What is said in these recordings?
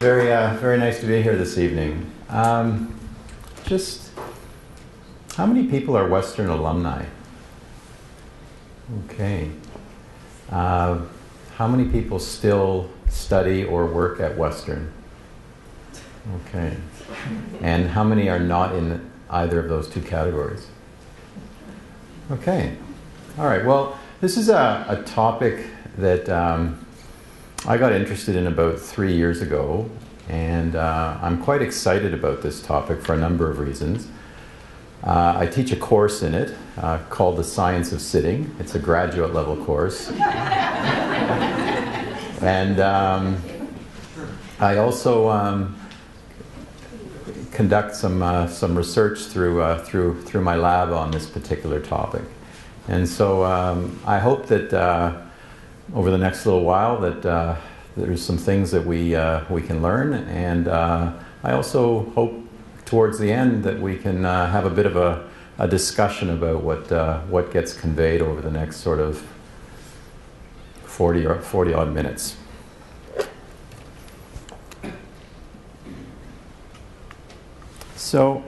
Very nice to be here this evening. Just, how many people are Western alumni? Okay. How many people still study or work at Western? Okay. And how many are not in either of those two categories? Okay. All right. Well, this is a topic that I got interested in about 3 years ago, and I'm quite excited about this topic for a number of reasons. I teach a course in it called The Science of Sitting. It's a graduate level course. And I also conduct some research through my lab on this particular topic. And so I hope that over the next little while that there's some things that we can learn, and I also hope towards the end that we can have a bit of a discussion about what gets conveyed over the next sort of 40 odd minutes. So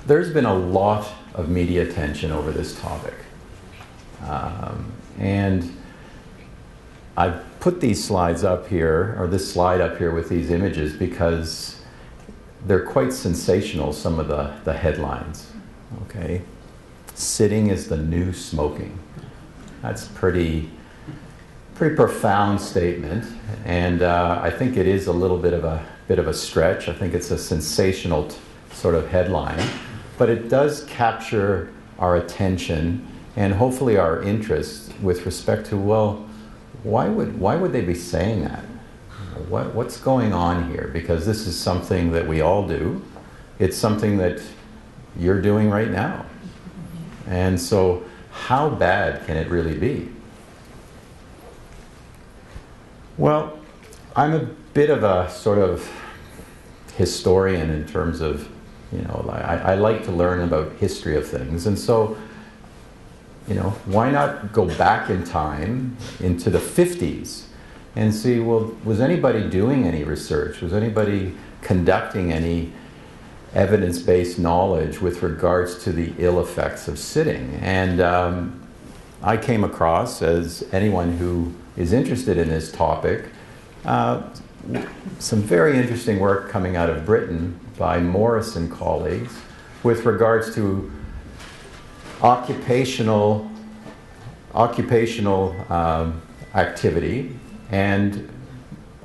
there's been a lot of media attention over this topic. And I've put these slides up here, or this slide up here with these images, because they're quite sensational, some of the headlines. Okay? Sitting is the new smoking. That's pretty profound statement, and I think it is a little bit of a stretch. I think it's a sensational sort of headline, but it does capture our attention and hopefully our interest with respect to, well, why would they be saying that? What's going on here? Because this is something that we all do. It's something that you're doing right now. And so how bad can it really be? Well, I'm a bit of a sort of historian in terms of, I like to learn about history of things. And so, why not go back in time into the 50s and see, well, was anybody doing any research? Was anybody conducting any evidence-based knowledge with regards to the ill effects of sitting? And I came across, as anyone who is interested in this topic, some very interesting work coming out of Britain by Morris and colleagues with regards to occupational activity and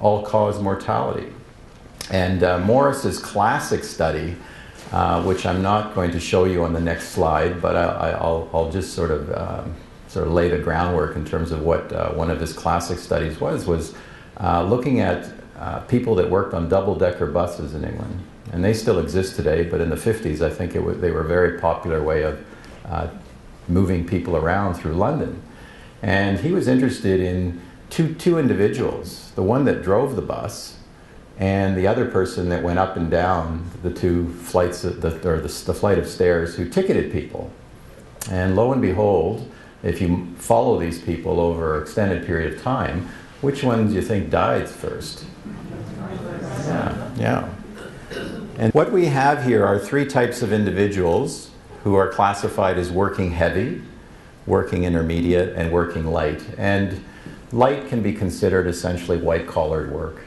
all-cause mortality. And Morris's classic study, which I'm not going to show you on the next slide, but I'll just sort of lay the groundwork in terms of what one of his classic studies was looking at people that worked on double-decker buses in England. And they still exist today, but in the 50s, I think they were a very popular way of moving people around through London. And he was interested in two individuals, the one that drove the bus and the other person that went up and down the two flights, the flight of stairs, who ticketed people. And lo and behold, if you follow these people over an extended period of time, which one do you think died first? Yeah. And what we have here are three types of individuals who are classified as working heavy, working intermediate, and working light. And light can be considered essentially white-collared work.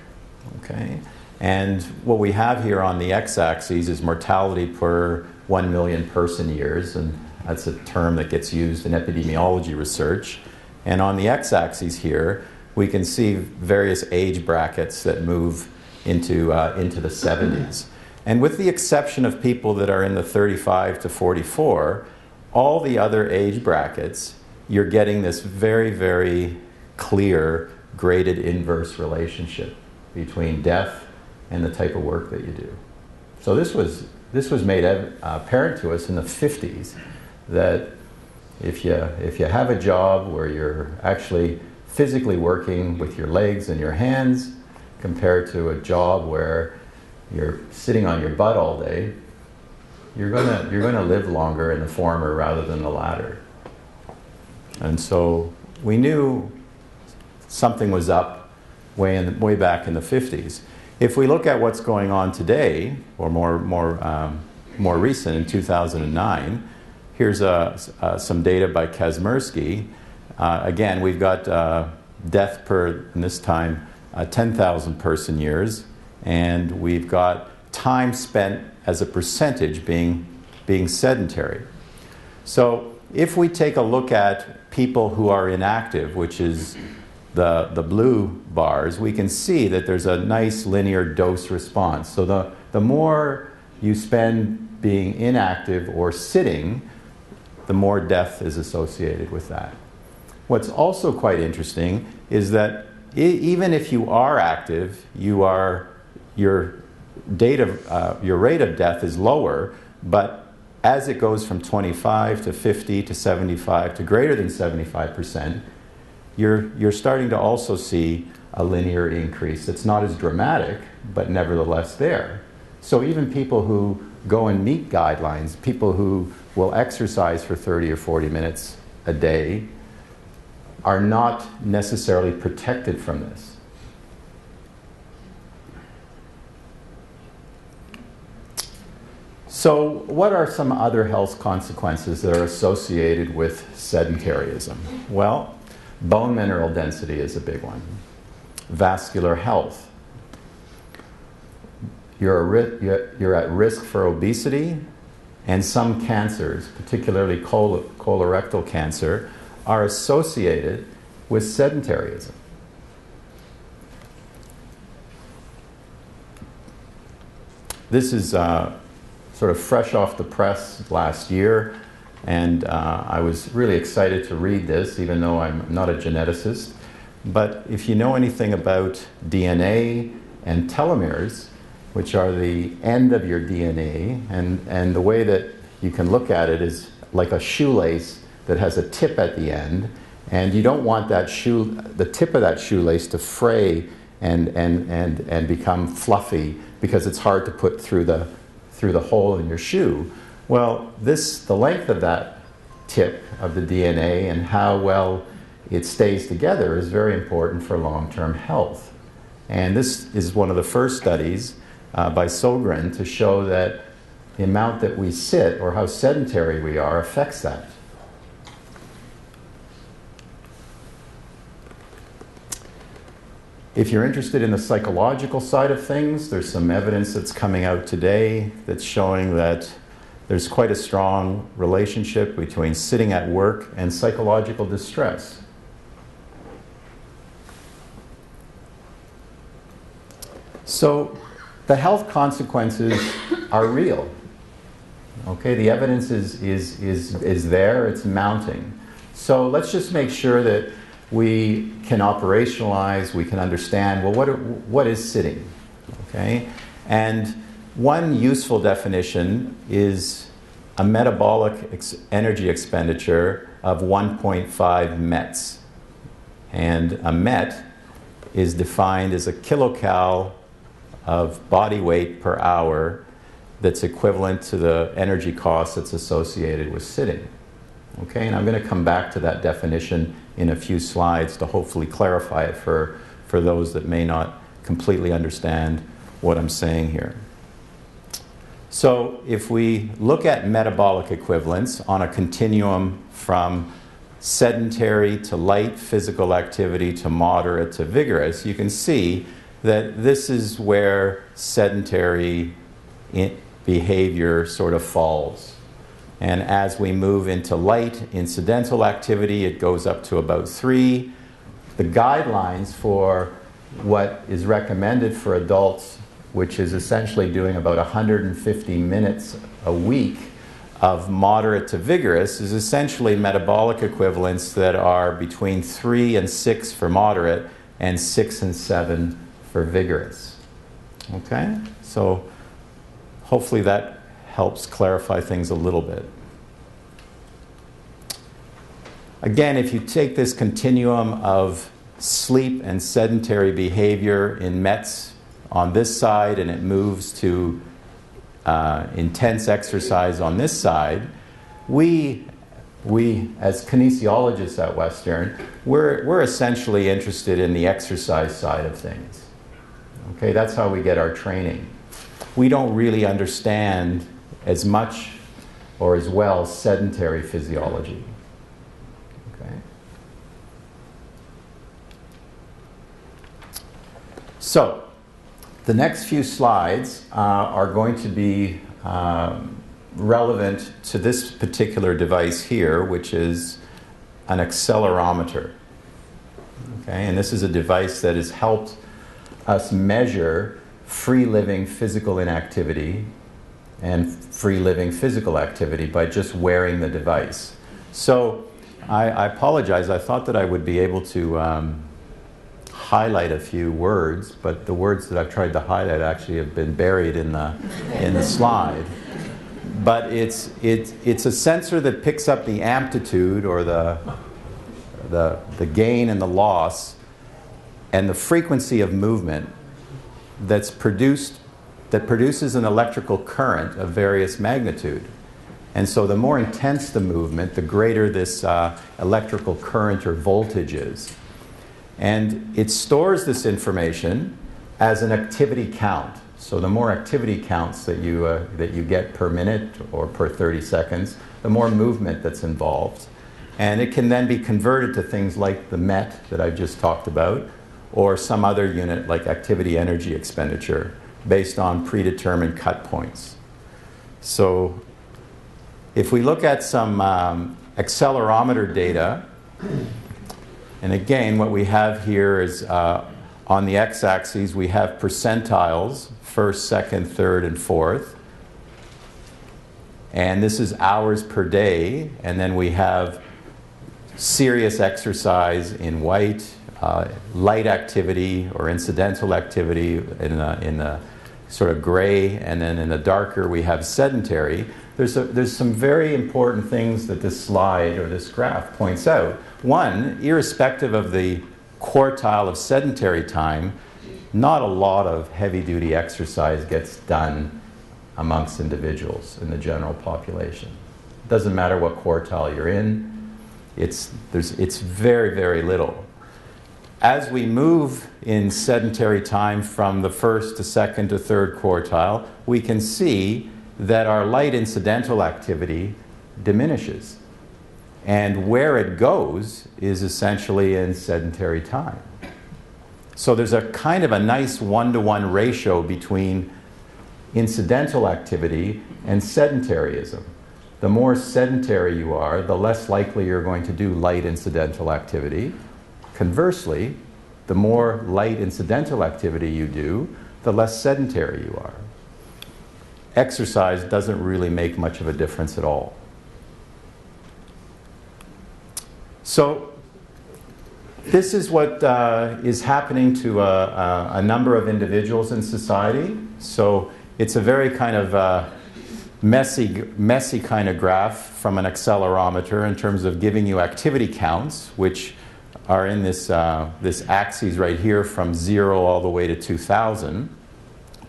Okay? And what we have here on the x-axis is mortality per 1 million person years, and that's a term that gets used in epidemiology research. And on the x-axis here, we can see various age brackets that move into the 70s. And with the exception of people that are in the 35 to 44, all the other age brackets, you're getting this very, very clear graded inverse relationship between death and the type of work that you do. So this was made apparent to us in the 50s, that if you have a job where you're actually physically working with your legs and your hands compared to a job where you're sitting on your butt all day, you're gonna live longer in the former rather than the latter. And so we knew something was up way back in the 50s. If we look at what's going on today, or more recent in 2009, here's some data by Kazmersky. Again, we've got death per, in this time, 10,000 person years, and we've got time spent as a percentage being sedentary. So if we take a look at people who are inactive, which is the blue bars, we can see that there's a nice linear dose response. So the more you spend being inactive or sitting, the more death is associated with that. What's also quite interesting is that even if you are active, your rate of death is lower, but as it goes from 25 to 50 to 75 to greater than 75%, you're starting to also see a linear increase. It's not as dramatic, but nevertheless there. So even people who go and meet guidelines, people who will exercise for 30 or 40 minutes a day, are not necessarily protected from this. So what are some other health consequences that are associated with sedentarism? Well, bone mineral density is a big one. Vascular health. You're at risk for obesity, and some cancers, particularly colorectal cancer, are associated with sedentarism. This is sort of fresh off the press last year, and I was really excited to read this, even though I'm not a geneticist. But if you know anything about DNA and telomeres, which are the end of your DNA, and the way that you can look at it is like a shoelace that has a tip at the end, and you don't want the tip of that shoelace to fray and become fluffy, because it's hard to put through the hole in your shoe. Well, the length of that tip of the DNA and how well it stays together is very important for long-term health. And this is one of the first studies by Sogren to show that the amount that we sit, or how sedentary we are, affects that. If you're interested in the psychological side of things, there's some evidence that's coming out today that's showing that there's quite a strong relationship between sitting at work and psychological distress. So the health consequences are real. Okay, the evidence is there, it's mounting. So let's just make sure that we can operationalize, we can understand, well, what is sitting? Okay? And one useful definition is a metabolic energy expenditure of 1.5 METs. And a MET is defined as a kilocal of body weight per hour that's equivalent to the energy cost that's associated with sitting. Okay, and I'm going to come back to that definition in a few slides to hopefully clarify it for those that may not completely understand what I'm saying here. So if we look at metabolic equivalents on a continuum from sedentary to light physical activity to moderate to vigorous, you can see that this is where sedentary behavior sort of falls. And as we move into light incidental activity, it goes up to about 3. The guidelines for what is recommended for adults, which is essentially doing about 150 minutes a week of moderate to vigorous, is essentially metabolic equivalents that are between 3 and 6 for moderate and 6 and 7 for vigorous. Okay? So hopefully that helps clarify things a little bit. Again, if you take this continuum of sleep and sedentary behavior in METs on this side, and it moves to intense exercise on this side, we we, as kinesiologists at Western, we're essentially interested in the exercise side of things. Okay, that's how we get our training. We don't really understand as much or as well sedentary physiology. Okay. So, the next few slides are going to be relevant to this particular device here, which is an accelerometer. Okay, and this is a device that has helped us measure free living physical inactivity and free living physical activity by just wearing the device. So I apologize, I thought that I would be able to highlight a few words, but the words that I've tried to highlight actually have been buried in the slide. But it's a sensor that picks up the amplitude or the gain and the loss and the frequency of movement that produces an electrical current of various magnitude. And so the more intense the movement, the greater this electrical current or voltage is. And it stores this information as an activity count. So the more activity counts that you get per minute or per 30 seconds, the more movement that's involved. And it can then be converted to things like the MET that I've just talked about, or some other unit like activity energy expenditure based on predetermined cut points. So if we look at some accelerometer data, and again what we have here is on the x-axis we have percentiles, first, second, third, and fourth. And this is hours per day, and then we have serious exercise in white, light activity or incidental activity in the sort of gray, and then in the darker we have sedentary. There's some very important things that this slide or this graph points out. One, irrespective of the quartile of sedentary time, not a lot of heavy-duty exercise gets done amongst individuals in the general population. It doesn't matter what quartile you're in, it's very, very little. As we move in sedentary time from the first to second to third quartile, we can see that our light incidental activity diminishes. And where it goes is essentially in sedentary time. So there's a kind of a nice one-to-one ratio between incidental activity and sedentaryism. The more sedentary you are, the less likely you're going to do light incidental activity. Conversely, the more light incidental activity you do, the less sedentary you are. Exercise doesn't really make much of a difference at all. So this is what is happening to a number of individuals in society. So it's a very kind of messy kind of graph from an accelerometer in terms of giving you activity counts, which are in this axis right here from 0 all the way to 2000.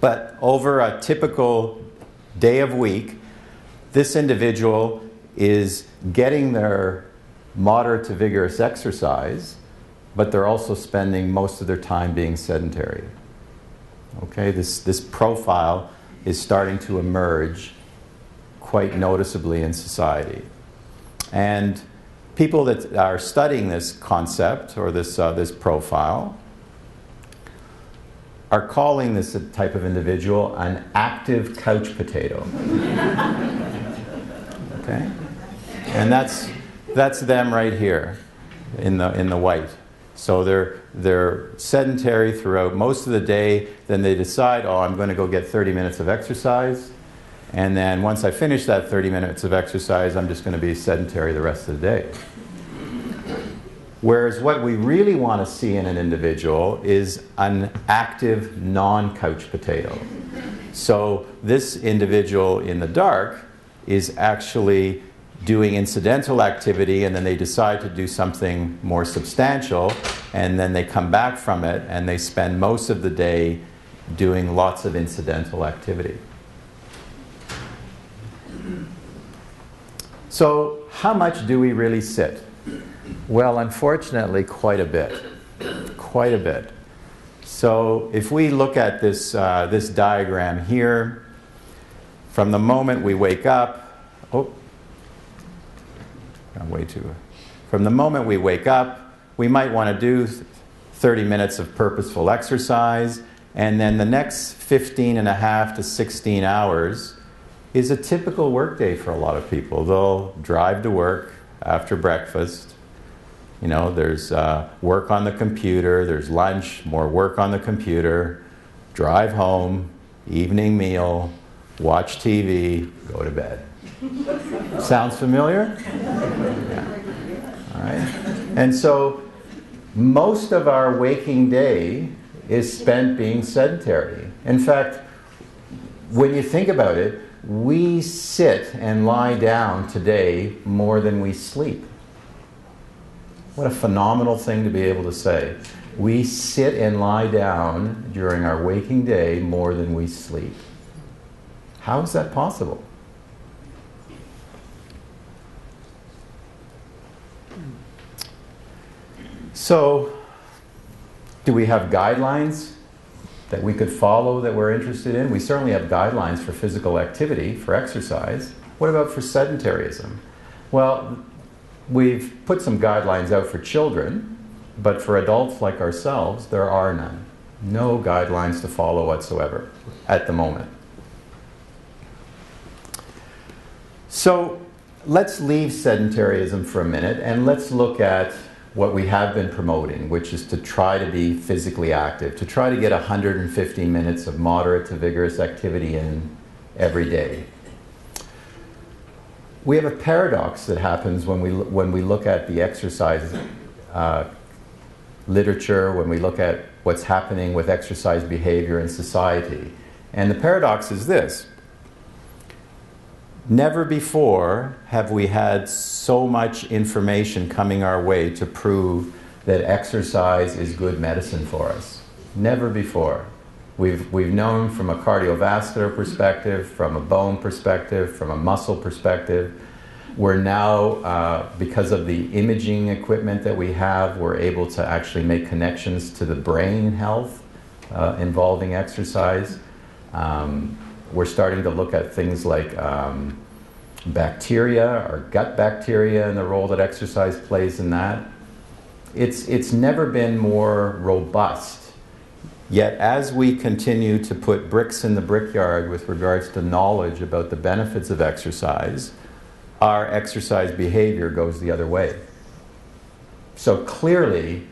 But over a typical day of week, this individual is getting their moderate to vigorous exercise, but they're also spending most of their time being sedentary. Okay, this profile is starting to emerge quite noticeably in society. And people that are studying this concept or this profile are calling this a type of individual an active couch potato. Okay? And that's them right here in the white. So they're sedentary throughout most of the day, then they decide, oh, I'm going to go get 30 minutes of exercise, and then once I finish that 30 minutes of exercise, I'm just going to be sedentary the rest of the day. Whereas what we really want to see in an individual is an active non-couch potato. So this individual in the dark is actually doing incidental activity, and then they decide to do something more substantial, and then they come back from it and they spend most of the day doing lots of incidental activity. So how much do we really sit? Well, unfortunately, quite a bit. Quite a bit. So if we look at this, this diagram here, from the moment we wake up, from the moment we wake up, we might want to do 30 minutes of purposeful exercise, and then the next 15 and a half to 16 hours is a typical workday for a lot of people. They'll drive to work after breakfast. You know, there's work on the computer, there's lunch, more work on the computer, drive home, evening meal, watch TV, go to bed. Sounds familiar? Yeah. All right. And so most of our waking day is spent being sedentary. In fact, when you think about it, we sit and lie down today more than we sleep. What a phenomenal thing to be able to say. We sit and lie down during our waking day more than we sleep. How is that possible? So, do we have guidelines that we could follow that we're interested in? We certainly have guidelines for physical activity, for exercise. What about for sedentarism? Well, we've put some guidelines out for children, but for adults like ourselves, there are none. No guidelines to follow whatsoever at the moment. So let's leave sedentarism for a minute and let's look at what we have been promoting, which is to try to be physically active, to try to get 150 minutes of moderate to vigorous activity in every day. We have a paradox that happens when we look at the exercise literature, when we look at what's happening with exercise behavior in society. And the paradox is this. Never before have we had so much information coming our way to prove that exercise is good medicine for us. Never before. We've known from a cardiovascular perspective, from a bone perspective, from a muscle perspective. We're now, because of the imaging equipment that we have, we're able to actually make connections to the brain health involving exercise. We're starting to look at things like bacteria, or gut bacteria, and the role that exercise plays in that. It's never been more robust. Yet as we continue to put bricks in the brickyard with regards to knowledge about the benefits of exercise, our exercise behavior goes the other way. So clearly,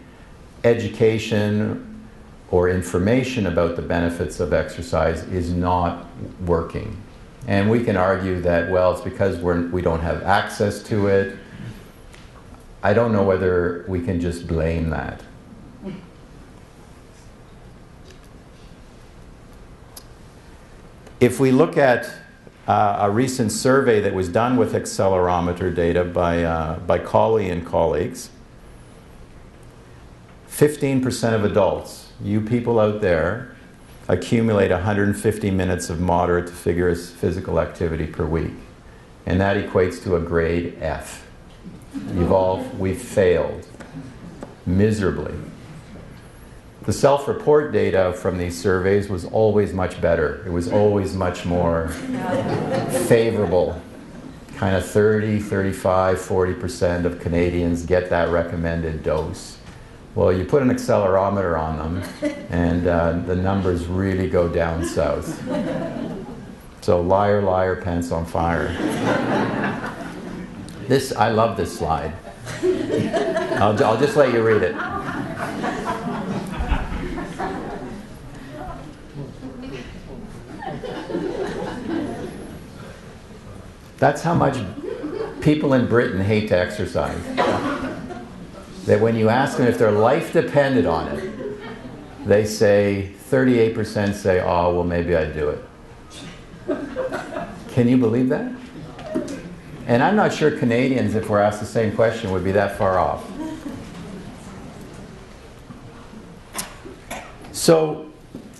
education or information about the benefits of exercise is not working. And we can argue that, well, it's because we don't have access to it. I don't know whether we can just blame that. If we look at a recent survey that was done with Accelerometer data by Colley and colleagues, 15% of adults, you people out there, accumulate 150 minutes of moderate to vigorous physical activity per week. And that equates to a grade F. We've failed miserably. The self-report data from these surveys was always much better. It was always much more favorable. Kind of 30, 35, 40% of Canadians get that recommended dose. Well, you put an accelerometer on them, and the numbers really go down south. So liar, liar, pants on fire. I love this slide. I'll just let you read it. That's how much people in Britain hate to exercise. That when you ask them if their life depended on it, they say, 38% say, oh, well, maybe I'd do it. Can you believe that? And I'm not sure Canadians, if we're asked the same question, would be that far off. So,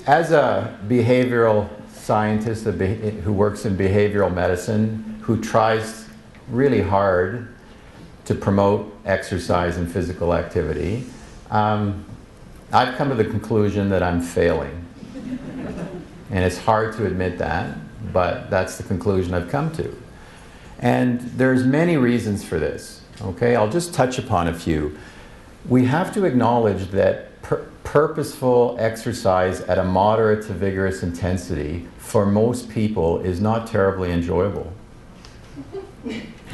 as a behavioral scientist who works in behavioral medicine, who tries really hard to promote exercise and physical activity, I've come to the conclusion that I'm failing. And it's hard to admit that, but that's the conclusion I've come to. And there's many reasons for this. Okay, I'll just touch upon a few. We have to acknowledge that purposeful exercise at a moderate to vigorous intensity for most people is not terribly enjoyable.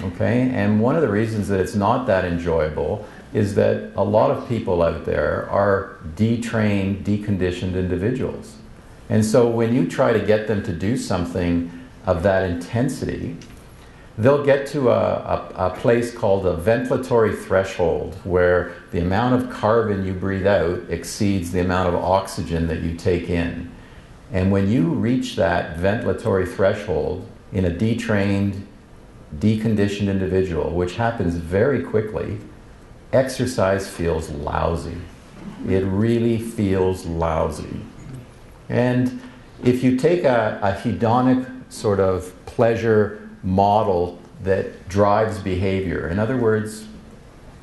Okay, and one of the reasons that it's not that enjoyable is that a lot of people out there are detrained, deconditioned individuals. And so when you try to get them to do something of that intensity, they'll get to a place called a ventilatory threshold, where the amount of carbon you breathe out exceeds the amount of oxygen that you take in. And when you reach that ventilatory threshold in a detrained, deconditioned individual, which happens very quickly, exercise feels lousy. It really feels lousy. And if you take a hedonic sort of pleasure model that drives behavior, in other words,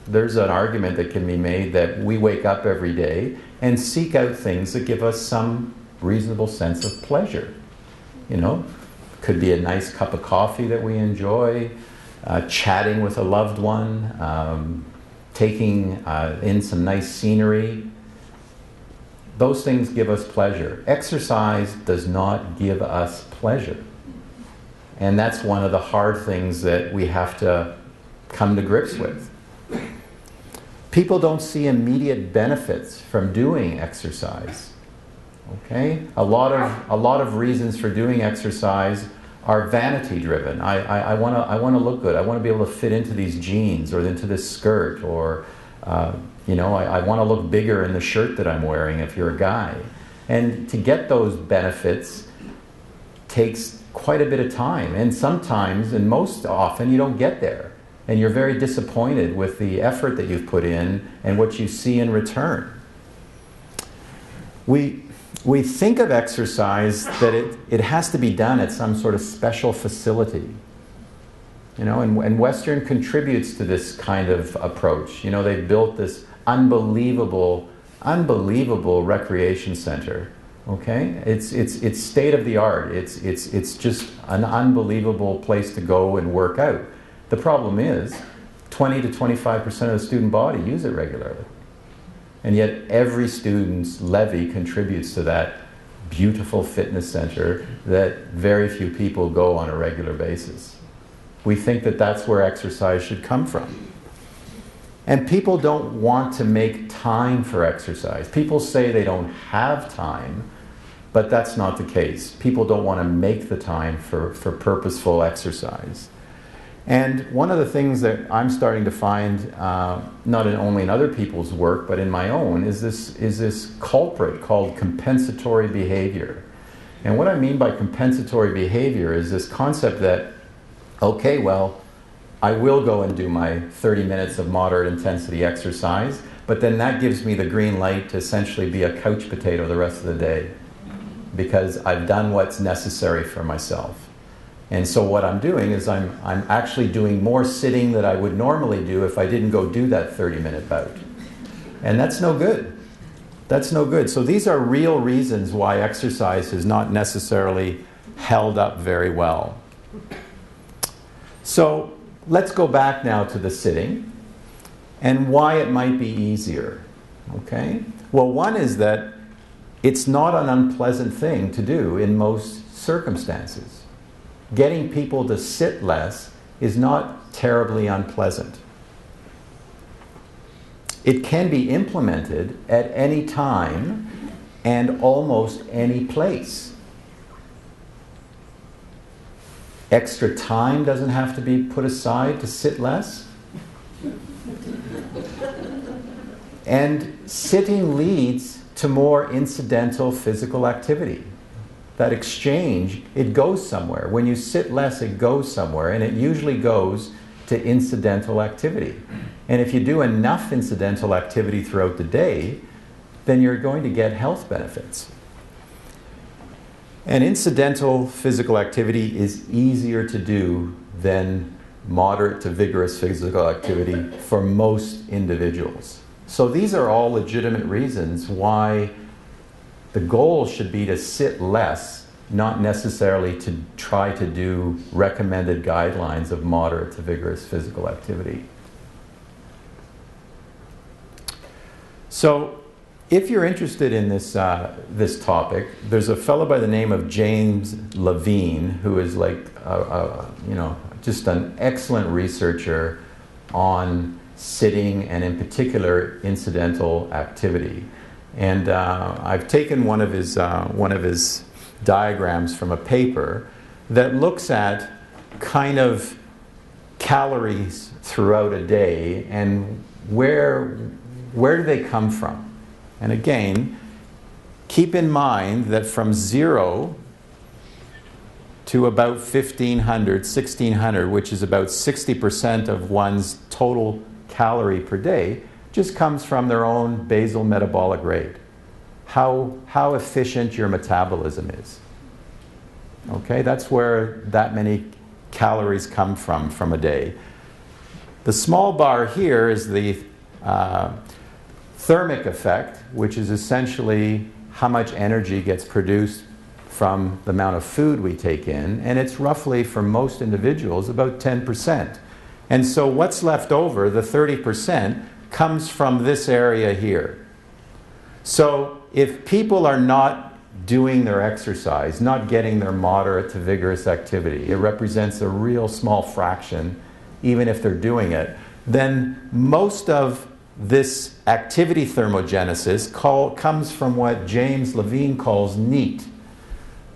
there's an argument that can be made that we wake up every day and seek out things that give us some reasonable sense of pleasure. You know, could be a nice cup of coffee that we enjoy, chatting with a loved one, taking in some nice scenery. Those things give us pleasure. Exercise does not give us pleasure. And that's one of the hard things that we have to come to grips with. People don't see immediate benefits from doing exercise. Okay? A lot of reasons for doing exercise are vanity driven. I want to look good. I want to be able to fit into these jeans or into this skirt, or I want to look bigger in the shirt that I'm wearing if you're a guy. And to get those benefits takes quite a bit of time, and sometimes, and most often, you don't get there, and you're very disappointed with the effort that you've put in and what you see in return. We think of exercise that it has to be done at some sort of special facility. You know, and Western contributes to this kind of approach. You know, they've built this unbelievable recreation center. Okay, it's state of the art. It's just an unbelievable place to go and work out. The problem is, 20 to 25% of the student body use it regularly, and yet every student's levy contributes to that beautiful fitness center that very few people go on a regular basis. We think that that's where exercise should come from. And people don't want to make time for exercise. People say they don't have time, but that's not the case. People don't want to make the time for purposeful exercise. And one of the things that I'm starting to find, not only in other people's work, but in my own, is this culprit called compensatory behavior. And what I mean by compensatory behavior is this concept that, okay, well, I will go and do my 30 minutes of moderate intensity exercise, but then that gives me the green light to essentially be a couch potato the rest of the day, because I've done what's necessary for myself. And so what I'm doing is I'm actually doing more sitting than I would normally do if I didn't go do that 30-minute bout. And that's no good. That's no good. So these are real reasons why exercise is not necessarily held up very well. So let's go back now to the sitting and why it might be easier. Okay? Well, one is that it's not an unpleasant thing to do in most circumstances. Getting people to sit less is not terribly unpleasant. It can be implemented at any time and almost any place. Extra time doesn't have to be put aside to sit less. And sitting leads to more incidental physical activity. That exchange, it goes somewhere. When you sit less, it goes somewhere, and it usually goes to incidental activity. And if you do enough incidental activity throughout the day, then you're going to get health benefits. And incidental physical activity is easier to do than moderate to vigorous physical activity for most individuals. So these are all legitimate reasons why the goal should be to sit less, not necessarily to try to do recommended guidelines of moderate to vigorous physical activity. So if you're interested in this topic, there's a fellow by the name of James Lewin, who is like just an excellent researcher on sitting and in particular incidental activity. And I've taken one of his diagrams from a paper that looks at kind of calories throughout a day and where do they come from. And again, keep in mind that from 0 to about 1,500, 1,600, which is about 60% of one's total calorie per day, just comes from their own basal metabolic rate. How efficient your metabolism is. Okay, that's where that many calories come from a day. The small bar here is the Thermic effect, which is essentially how much energy gets produced from the amount of food we take in, and it's roughly, for most individuals, about 10%. And so what's left over, the 30%, comes from this area here. So if people are not doing their exercise, not getting their moderate to vigorous activity, it represents a real small fraction, even if they're doing it, then most of this activity thermogenesis comes from what James Lewin calls NEAT,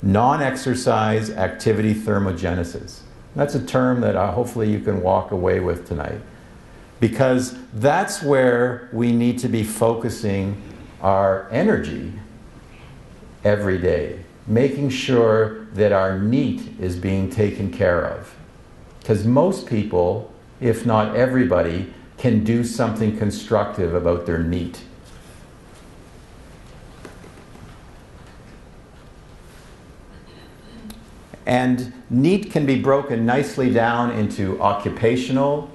non-exercise activity thermogenesis. That's a term that hopefully you can walk away with tonight, because that's where we need to be focusing our energy every day, making sure that our NEAT is being taken care of. Because most people, if not everybody, can do something constructive about their NEAT. And NEAT can be broken nicely down into occupational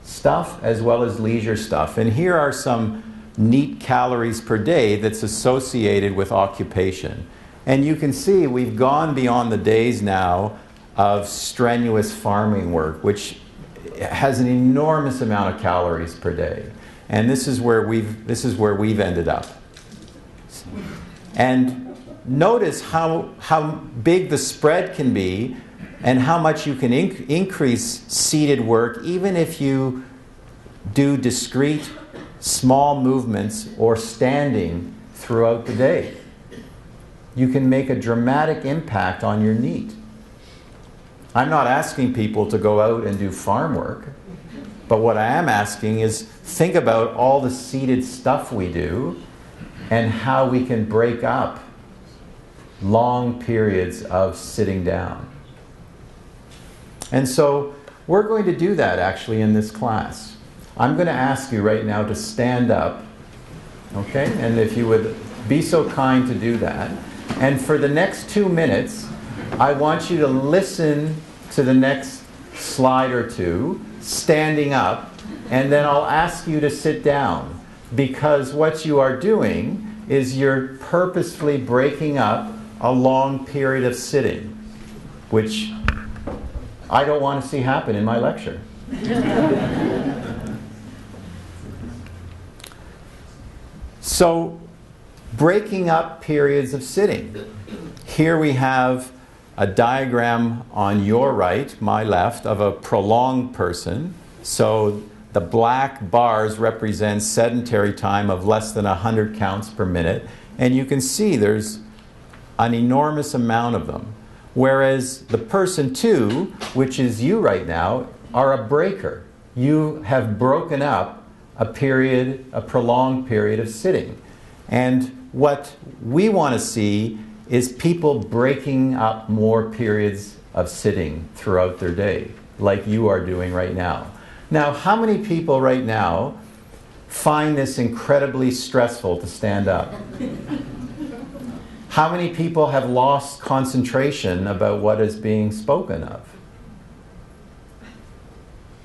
stuff as well as leisure stuff. And here are some NEAT calories per day that's associated with occupation. And you can see we've gone beyond the days now of strenuous farming work, which has an enormous amount of calories per day. And this is where we've ended up. And notice how big the spread can be and how much you can increase seated work even if you do discrete small movements or standing throughout the day. You can make a dramatic impact on your NEAT. I'm not asking people to go out and do farm work, but what I am asking is think about all the seated stuff we do and how we can break up long periods of sitting down. And so we're going to do that actually in this class. I'm going to ask you right now to stand up, okay? And if you would be so kind to do that. And for the next 2 minutes, I want you to listen to the next slide or two, standing up, and then I'll ask you to sit down, because what you are doing is you're purposefully breaking up a long period of sitting, which I don't want to see happen in my lecture. So, breaking up periods of sitting. Here we have a diagram on your right, my left, of a prolonged person. So the black bars represent sedentary time of less than 100 counts per minute. And you can see there's an enormous amount of them. Whereas the person 2, which is you right now, are a breaker. You have broken up a prolonged period of sitting. And what we want to see is people breaking up more periods of sitting throughout their day, like you are doing right now. Now, how many people right now find this incredibly stressful to stand up? How many people have lost concentration about what is being spoken of?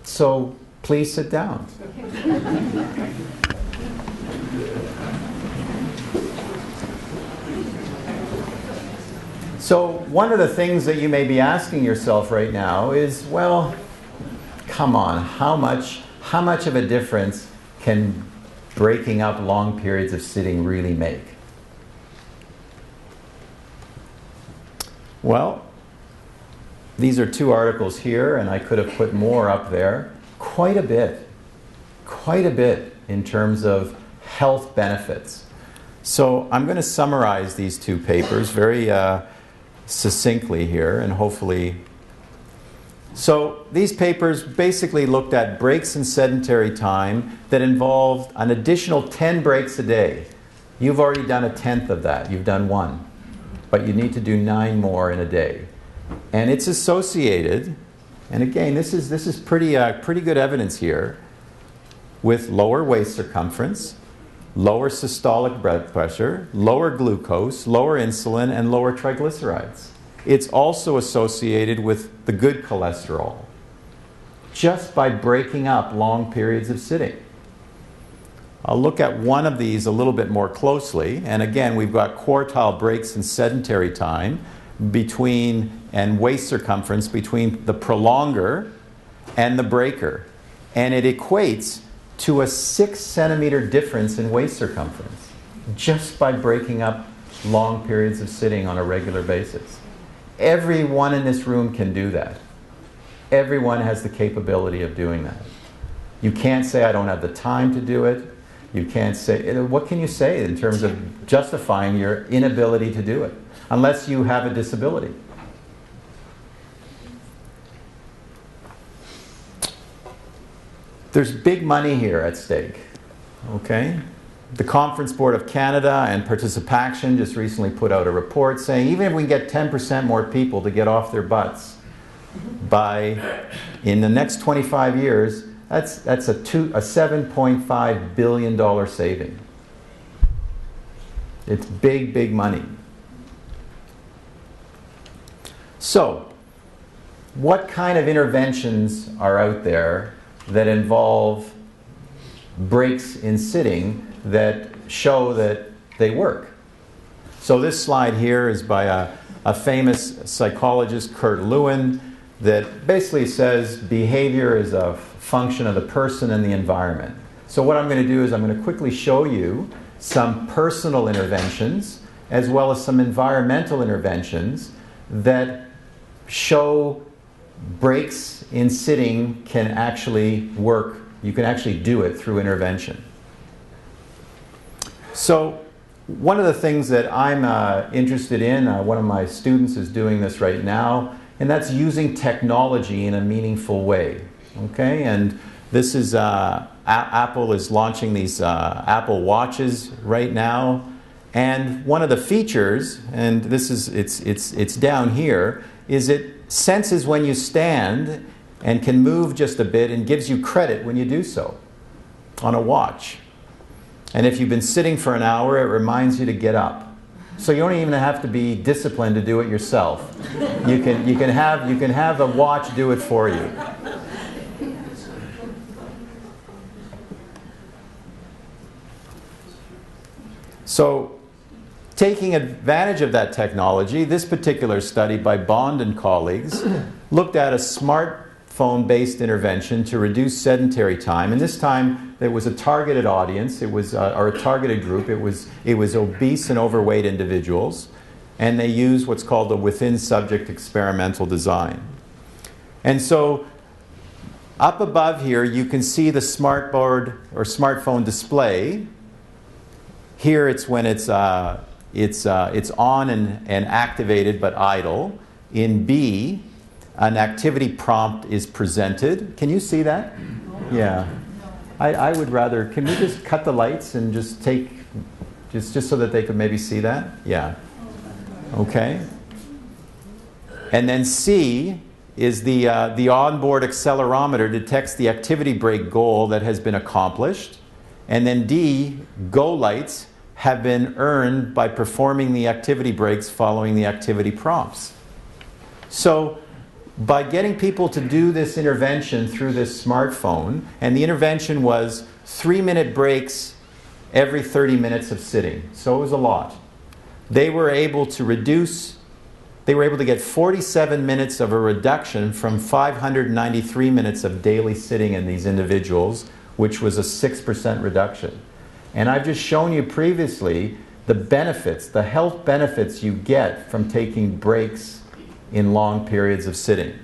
So please sit down. So one of the things that you may be asking yourself right now is, well, come on, how much of a difference can breaking up long periods of sitting really make? Well, these are 2 articles here, and I could have put more up there. Quite a bit in terms of health benefits. So I'm going to summarize these 2 papers very succinctly here, and hopefully. So these papers basically looked at breaks in sedentary time that involved an additional 10 breaks a day. You've already done a tenth of that. You've done 1. But you need to do 9 more in a day. And it's associated, and again, this is pretty good evidence here, with lower waist circumference, lower systolic blood pressure, lower glucose, lower insulin, and lower triglycerides. It's also associated with the good cholesterol, just by breaking up long periods of sitting. I'll look at one of these a little bit more closely, and again, we've got quartile breaks in sedentary time and waist circumference between the prolonger and the breaker. And it equates to a 6 centimeter difference in waist circumference just by breaking up long periods of sitting on a regular basis. Everyone in this room can do that. Everyone has the capability of doing that. You can't say, I don't have the time to do it. You can't say, what can you say in terms of justifying your inability to do it? Unless you have a disability. There's big money here at stake, okay? The Conference Board of Canada and Participation just recently put out a report saying even if we get 10% more people to get off their butts in the next 25 years, that's a $7.5 billion saving. It's big money. So, what kind of interventions are out there that involve breaks in sitting that show that they work? So this slide here is by a famous psychologist, Kurt Lewin, that basically says behavior is a function of the person and the environment. So what I'm going to do is I'm going to quickly show you some personal interventions as well as some environmental interventions that show breaks in sitting can actually work. You can actually do it through intervention. So one of the things that I'm interested in, one of my students is doing this right now, and that's using technology in a meaningful way. Okay, and this is Apple is launching these Apple Watches right now, and one of the features, and this is it's down here, is it senses when you stand and can move just a bit and gives you credit when you do so on a watch. And if you've been sitting for an hour, it reminds you to get up. So you don't even have to be disciplined to do it yourself. You can have the watch do it for you. So, taking advantage of that technology, this particular study by Bond and colleagues looked at a smartphone-based intervention to reduce sedentary time. And this time, there was a targeted audience. It was or a targeted group. It was obese and overweight individuals, and they used what's called a within-subject experimental design. And so, up above here, you can see the smartboard or smartphone display. Here, it's when it's on and activated but idle. In B, an activity prompt is presented. Can you see that? Yeah. I would rather, can we just cut the lights and just take, just so that they could maybe see that? Yeah. Okay. And then C is the onboard accelerometer detects the activity break goal that has been accomplished. And then D, go lights have been earned by performing the activity breaks following the activity prompts. So by getting people to do this intervention through this smartphone, and the intervention was 3-minute breaks every 30 minutes of sitting. So it was a lot. They were able to get 47 minutes of a reduction from 593 minutes of daily sitting in these individuals, which was a 6% reduction. And I've just shown you previously the benefits, the health benefits you get from taking breaks in long periods of sitting.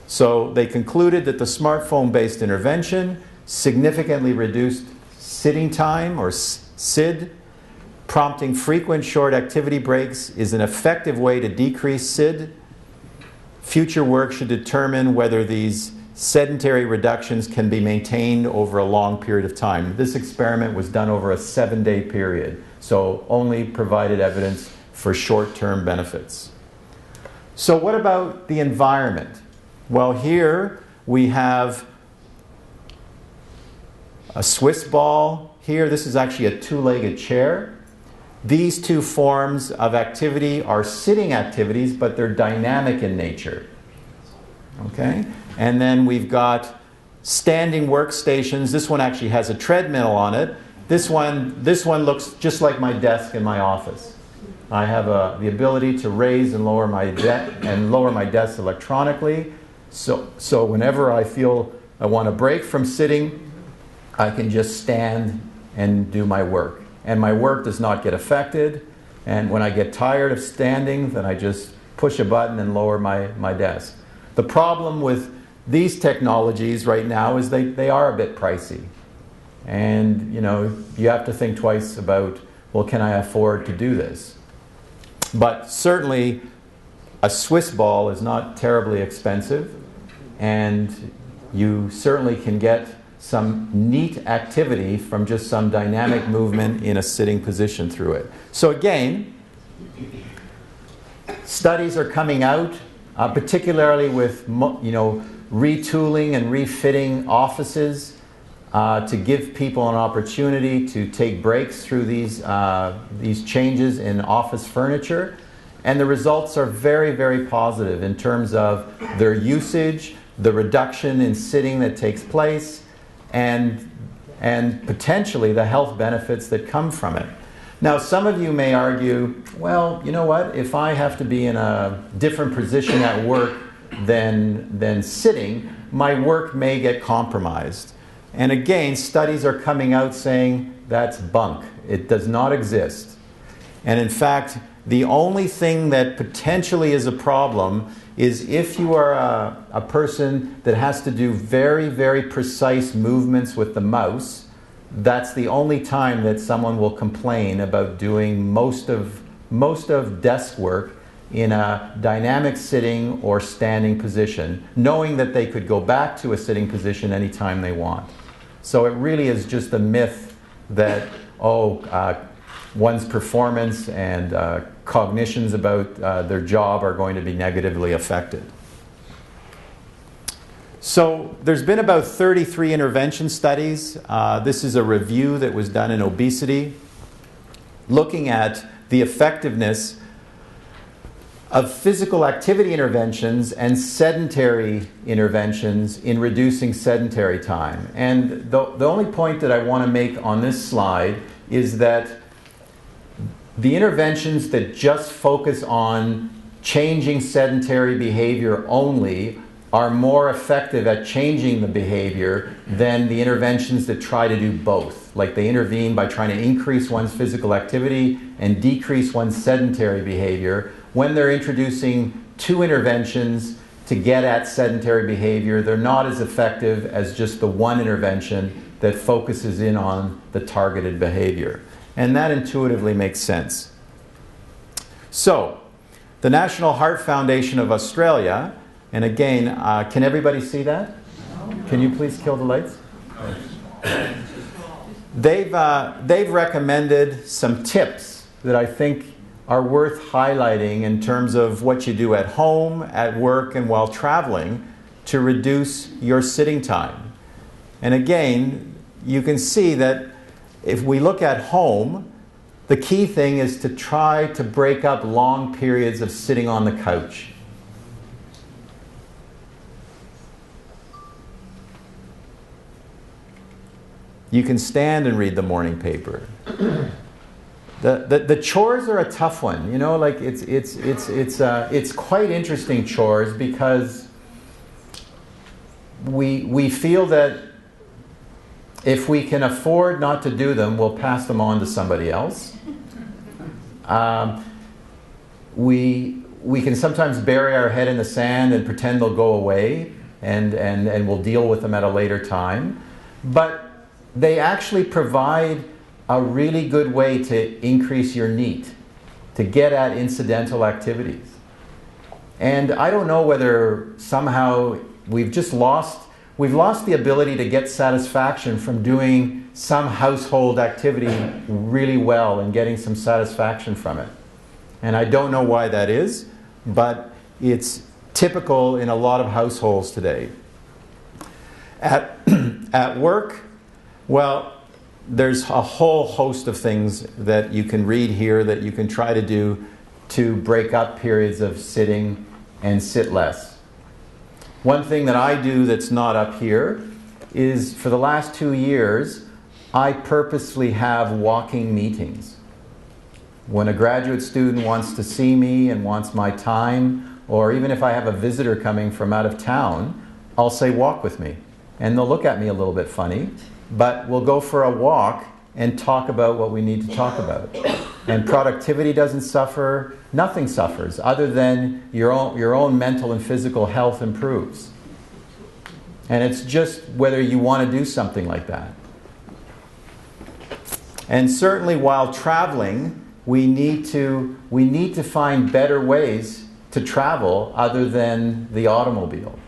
So they concluded that the smartphone-based intervention significantly reduced sitting time, or SID. Prompting frequent short activity breaks is an effective way to decrease SID. Future work should determine whether these sedentary reductions can be maintained over a long period of time. This experiment was done over a 7-day period, so only provided evidence for short-term benefits. So what about the environment? Well, here we have a Swiss ball. Here, this is actually a 2-legged chair. These two forms of activity are sitting activities, but they're dynamic in nature. Okay? And then we've got standing workstations. This one actually has a treadmill on it. This one looks just like my desk in my office. I have the ability to raise and lower my desk electronically. So whenever I feel I want to break from sitting, I can just stand and do my work. And my work does not get affected. And when I get tired of standing, then I just push a button and lower my desk. The problem with these technologies right now is they are a bit pricey. And you have to think twice about, well, can I afford to do this? But certainly a Swiss ball is not terribly expensive, and you certainly can get some neat activity from just some dynamic movement in a sitting position through it. So again, studies are coming out, particularly with retooling and refitting offices to give people an opportunity to take breaks through these changes in office furniture. And the results are very, very positive in terms of their usage, the reduction in sitting that takes place, and potentially the health benefits that come from it. Now, some of you may argue, well, you know what, if I have to be in a different position at work than sitting, my work may get compromised. And again, studies are coming out saying that's bunk. It does not exist. And in fact, the only thing that potentially is a problem is if you are a person that has to do very, very precise movements with the mouse. That's the only time that someone will complain about doing most of desk work in a dynamic sitting or standing position, knowing that they could go back to a sitting position anytime they want. So it really is just a myth that, one's performance and cognitions about their job are going to be negatively affected. So there's been about 33 intervention studies. This is a review that was done in obesity, looking at the effectiveness of physical activity interventions and sedentary interventions in reducing sedentary time. And the only point that I want to make on this slide is that the interventions that just focus on changing sedentary behavior only are more effective at changing the behavior than the interventions that try to do both. Like they intervene by trying to increase one's physical activity and decrease one's sedentary behavior. When they're introducing two interventions to get at sedentary behavior, they're not as effective as just the one intervention that focuses in on the targeted behavior. And that intuitively makes sense. So, the National Heart Foundation of Australia, and again, can everybody see that? Can you please kill the lights? They've recommended some tips that I think are worth highlighting in terms of what you do at home, at work, and while traveling to reduce your sitting time. And again, you can see that if we look at home, the key thing is to try to break up long periods of sitting on the couch. You can stand and read the morning paper. The chores are a tough one. You know, like it's quite interesting chores because we feel that if we can afford not to do them, we'll pass them on to somebody else. We can sometimes bury our head in the sand and pretend they'll go away, and we'll deal with them at a later time. But they actually provide a really good way to increase your NEAT, to get at incidental activities. And I don't know whether somehow we've lost the ability to get satisfaction from doing some household activity really well and getting some satisfaction from it. And I don't know why that is, but it's typical in a lot of households today. At work, well, there's a whole host of things that you can read here that you can try to do to break up periods of sitting and sit less. One thing that I do that's not up here is for the last 2 years, I purposely have walking meetings. When a graduate student wants to see me and wants my time, or even if I have a visitor coming from out of town, I'll say, walk with me. And they'll look at me a little bit funny, but we'll go for a walk and talk about what we need to talk about. And productivity doesn't suffer, nothing suffers, other than your own mental and physical health improves. And it's just whether you want to do something like that. And certainly while traveling, we need to find better ways to travel other than the automobile.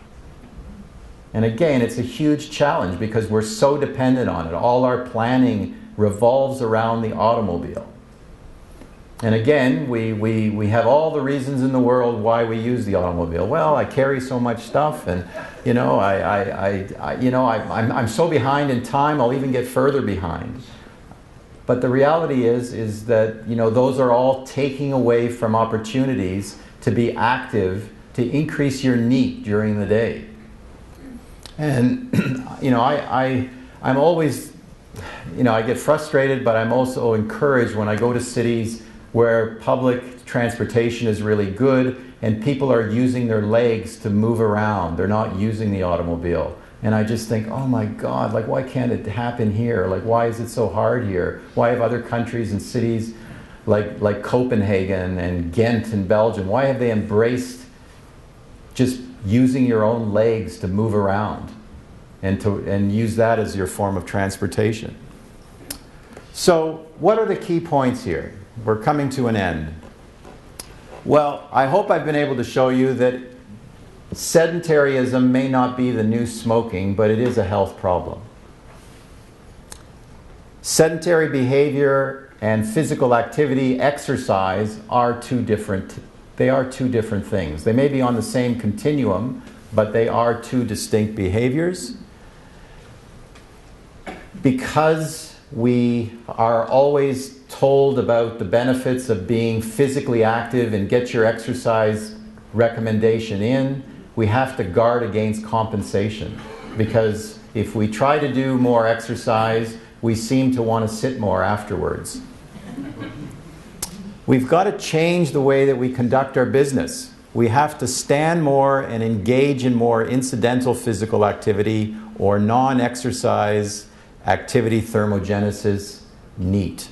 And again, it's a huge challenge because we're so dependent on it. All our planning revolves around the automobile. And again, we have all the reasons in the world why we use the automobile. Well, I carry so much stuff, and you know, I'm so behind in time, I'll even get further behind. But the reality is that, you know, those are all taking away from opportunities to be active, to increase your NEAT during the day. And, you know, I'm always, you know, I get frustrated, but I'm also encouraged when I go to cities where public transportation is really good and people are using their legs to move around. They're not using the automobile. And I just think, oh my God, like why can't it happen here? Like why is it so hard here? Why have other countries and cities like Copenhagen and Ghent in Belgium, why have they embraced just using your own legs to move around and use that as your form of transportation? So what are the key points here? We're coming to an end. Well, I hope I've been able to show you that sedentaryism may not be the new smoking, but it is a health problem. Sedentary behavior and physical activity, exercise, are two different things. They may be on the same continuum, but they are two distinct behaviors. Because we are always told about the benefits of being physically active and get your exercise recommendation in, we have to guard against compensation. Because if we try to do more exercise, we seem to want to sit more afterwards. We've got to change the way that we conduct our business. We have to stand more and engage in more incidental physical activity or non-exercise activity thermogenesis NEAT.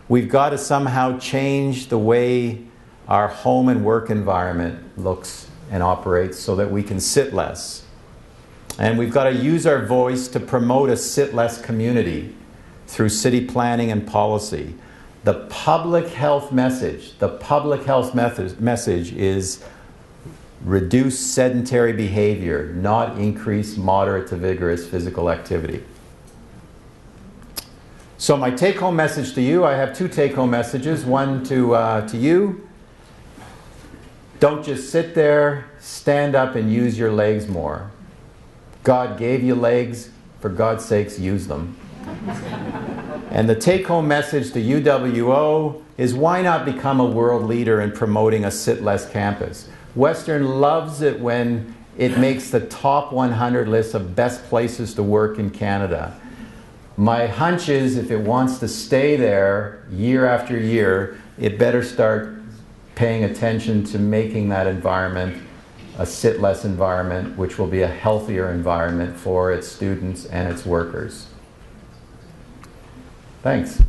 We've got to somehow change the way our home and work environment looks and operates so that we can sit less. And we've got to use our voice to promote a sit less community through city planning and policy. The public health message is reduce sedentary behavior, not increase moderate to vigorous physical activity. So my take-home message to you, I have two take-home messages. One to you. Don't just sit there, stand up and use your legs more. God gave you legs, for God's sakes, use them. And the take-home message to UWO is why not become a world leader in promoting a sit-less campus? Western loves it when it makes the top 100 list of best places to work in Canada. My hunch is if it wants to stay there year after year, it better start paying attention to making that environment a sit-less environment, which will be a healthier environment for its students and its workers. Thanks.